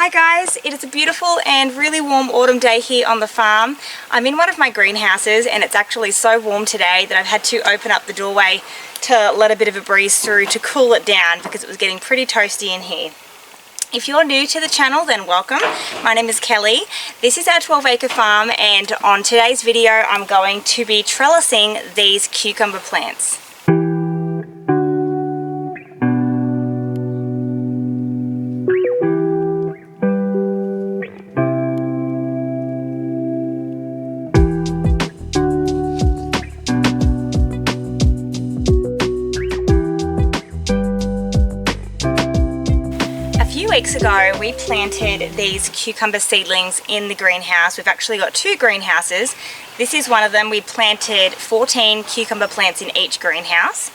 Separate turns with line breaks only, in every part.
Hi guys, it is a beautiful and really warm autumn day here on the farm. I'm in one of my greenhouses and it's actually so warm today that I've had to open up the doorway to let a bit of a breeze through to cool it down because it was getting pretty toasty in here. If you're new to the channel, then welcome. My name is Kelly. This is our 12-acre farm, and on today's video I'm going to be trellising these cucumber plants. Weeks ago we planted these cucumber seedlings in the greenhouse. We've actually got two greenhouses. This is one of them. We planted 14 cucumber plants in each greenhouse.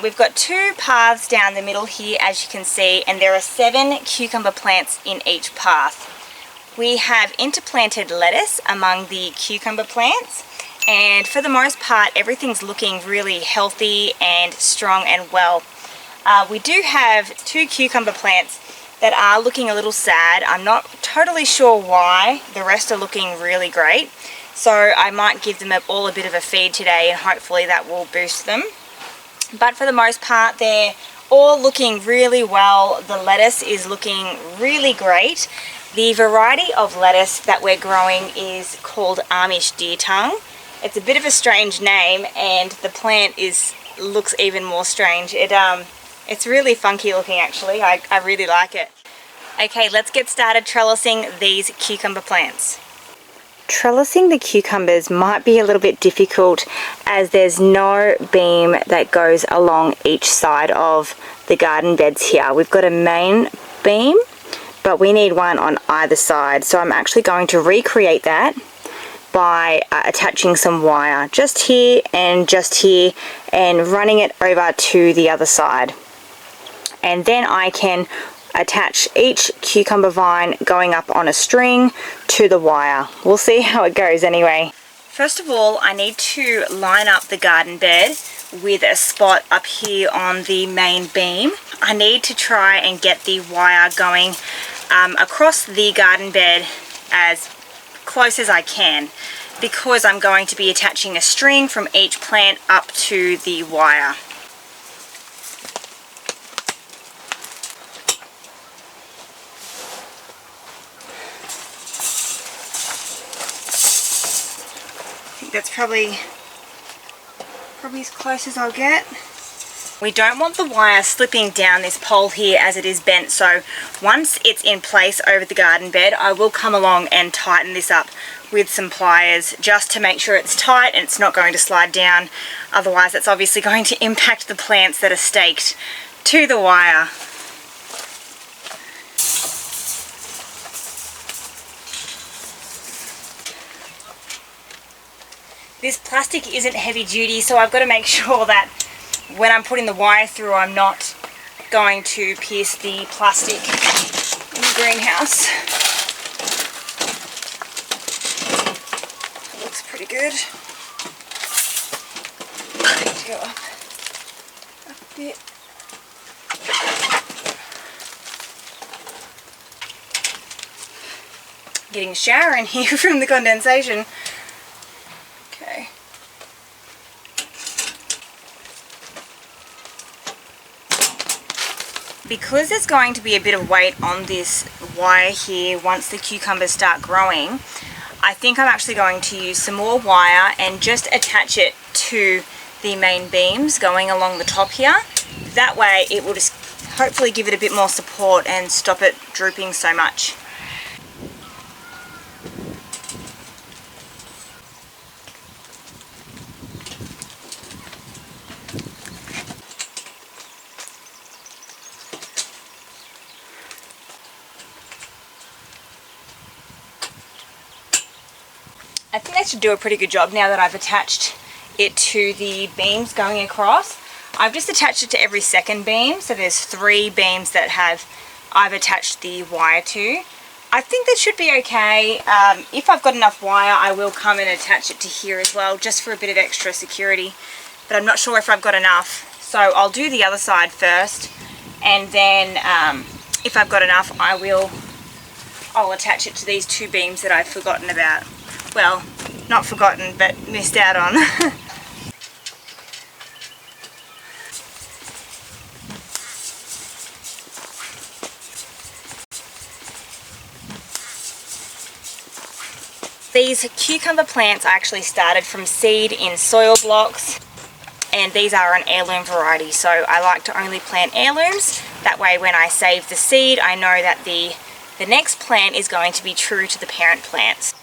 We've got two paths down the middle here, as you can see, and there are 7 cucumber plants in each path. We have interplanted lettuce among the cucumber plants, and for the most part everything's looking really healthy and strong and well. We do have 2 cucumber plants that are looking a little sad. I'm not totally sure why. The rest are looking really great. So I might give them all a bit of a feed today and hopefully that will boost them. But for the most part, they're all looking really well. The lettuce is looking really great. The variety of lettuce that we're growing is called Amish deer tongue. It's a bit of a strange name and the plant looks even more strange. It's really funky looking actually. I really like it. Okay, let's get started trellising these cucumber plants. Trellising the cucumbers might be a little bit difficult as there's no beam that goes along each side of the garden beds here. We've got a main beam, but we need one on either side. So I'm actually going to recreate that by attaching some wire just here and running it over to the other side. And then I can attach each cucumber vine going up on a string to the wire. We'll see how it goes anyway. First of all, I need to line up the garden bed with a spot up here on the main beam. I need to try and get the wire going across the garden bed as close as I can, because I'm going to be attaching a string from each plant up to the wire. That's probably as close as I'll get. We don't want the wire slipping down this pole here as it is bent, so once it's in place over the garden bed I will come along and tighten this up with some pliers just to make sure it's tight and it's not going to slide down. Otherwise it's obviously going to impact the plants that are staked to the wire. This plastic isn't heavy duty, so I've got to make sure that when I'm putting the wire through I'm not going to pierce the plastic in the greenhouse. It looks pretty good. I need to go up a bit. Getting a shower in here from the condensation. Because there's going to be a bit of weight on this wire here once the cucumbers start growing, I think I'm actually going to use some more wire and just attach it to the main beams going along the top here. That way it will just hopefully give it a bit more support and stop it drooping so much. I think that should do a pretty good job now that I've attached it to the beams going across. I've just attached it to every second beam, so there's 3 beams that I've attached the wire to. I think that should be okay. If I've got enough wire I will come and attach it to here as well, just for a bit of extra security, but I'm not sure if I've got enough. So I'll do the other side first, and then if I've got enough I will I'll attach it to these 2 beams that I've forgotten about. Well, not forgotten, but missed out on. These cucumber plants I actually started from seed in soil blocks, and these are an heirloom variety, so I like to only plant heirlooms. That way when I save the seed, I know that the next plant is going to be true to the parent plants.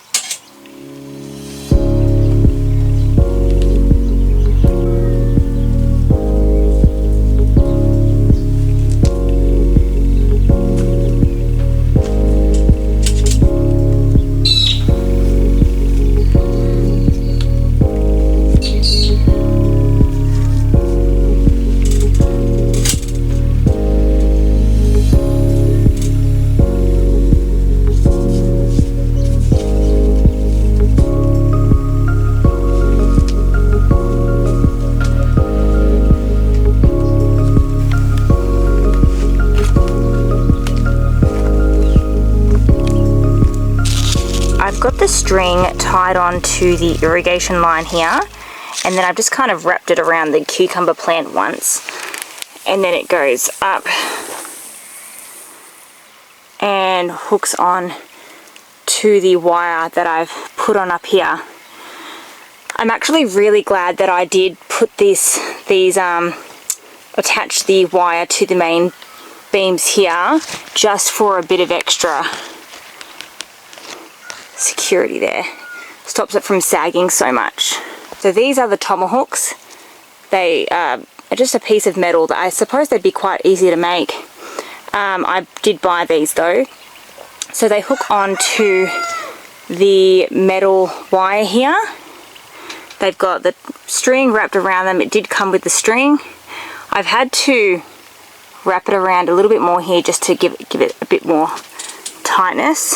I've got the string tied onto the irrigation line here, and then I've just kind of wrapped it around the cucumber plant once, and then it goes up and hooks on to the wire that I've put on up here. I'm actually really glad that I did put attach the wire to the main beams here, just for a bit of extra security there. Stops it from sagging so much. So these are the tomahooks. They are just a piece of metal that I suppose they'd be quite easy to make. I did buy these though. So they hook onto the metal wire here. They've got the string wrapped around them. It did come with the string. I've had to wrap it around a little bit more here just to give it a bit more tightness.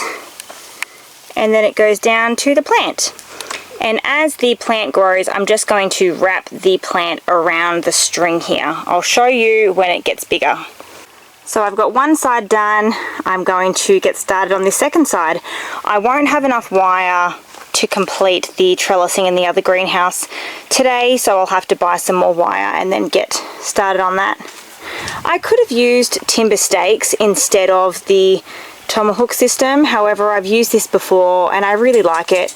And then it goes down to the plant. And as the plant grows, I'm just going to wrap the plant around the string here. I'll show you when it gets bigger. So I've got one side done. I'm going to get started on the second side. I won't have enough wire to complete the trellising in the other greenhouse today, so I'll have to buy some more wire and then get started on that. I could have used timber stakes instead of the tomahawk system. However, I've used this before and I really like it.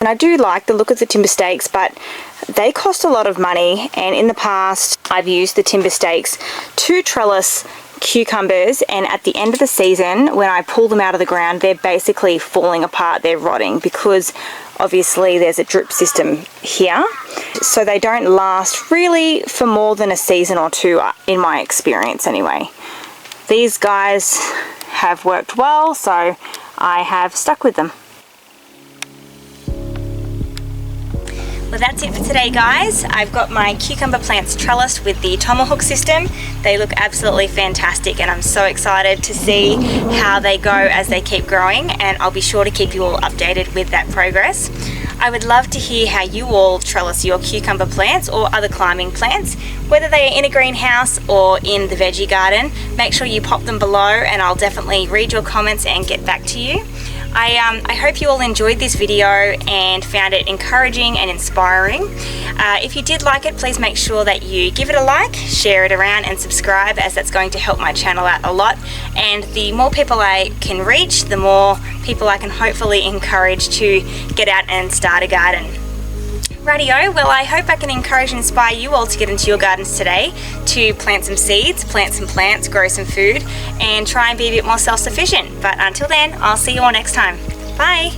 And I do like the look of the timber stakes, but they cost a lot of money, and in the past I've used the timber stakes to trellis cucumbers, and at the end of the season when I pull them out of the ground, they're basically falling apart, they're rotting, because obviously there's a drip system here, so they don't last really for more than a season or two, in my experience anyway. These guys have worked well, so I have stuck with them. Well, that's it for today, guys. I've got my cucumber plants trellised with the tomahawk system. They look absolutely fantastic, and I'm so excited to see how they go as they keep growing, and I'll be sure to keep you all updated with that progress. I would love to hear how you all trellis your cucumber plants or other climbing plants, whether they are in a greenhouse or in the veggie garden. Make sure you pop them below and I'll definitely read your comments and get back to you. I hope you all enjoyed this video and found it encouraging and inspiring. If you did like it, please make sure that you give it a like, share it around and subscribe, as that's going to help my channel out a lot. And the more people I can reach, the more people I can hopefully encourage to get out and start a garden. Rightio, well, I hope I can encourage and inspire you all to get into your gardens today, to plant some seeds, plant some plants, grow some food, and try and be a bit more self-sufficient. But until then, I'll see you all next time. Bye!